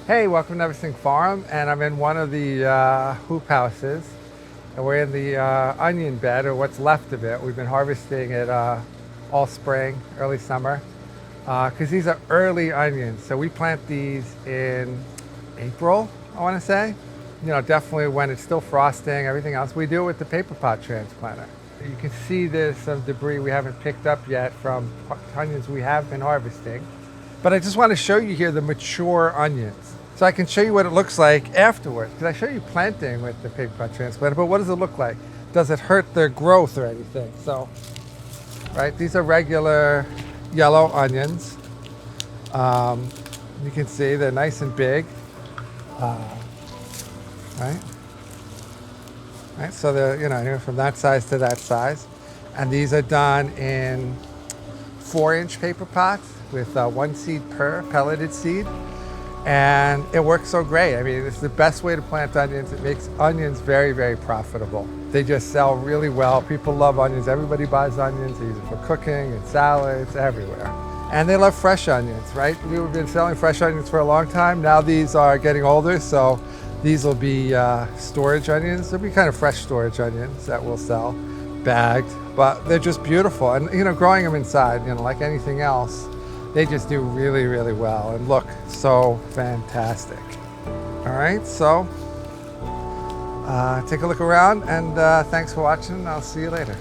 Hey, welcome to Neversink Farm, and I'm in one of the hoop houses, and we're in the onion bed, or what's left of it. We've been harvesting it all spring, early summer, because these are early onions. So we plant these in April, I want to say. You know, definitely when it's still frosting, everything else. We do it with the paper pot transplanter. You can see there's some debris we haven't picked up yet from onions we have been harvesting. But I just want to show you here the mature onions. So I can show you what it looks like afterwards. Because I show you planting with the paper pot transplanter, but what does it look like? Does it hurt their growth or anything? So, right, these are regular yellow onions. You can see they're nice and big. Right? Right, so they're, you know, from that size to that size. And these are done in 4-inch paper pots with 1 seed per pelleted seed. And it works so great. I mean, it's the best way to plant onions. It makes onions very, very profitable. They just sell really well. People love onions. Everybody buys onions. They use it for cooking and salads, everywhere. And they love fresh onions, right? We've been selling fresh onions for a long time. Now these are getting older, so these will be storage onions. They'll be kind of fresh storage onions that we'll sell, bagged. But they're just beautiful. And, you know, growing them inside, you know, like anything else, they just do really, really well and look so fantastic. All right, so take a look around, and thanks for watching. I'll see you later.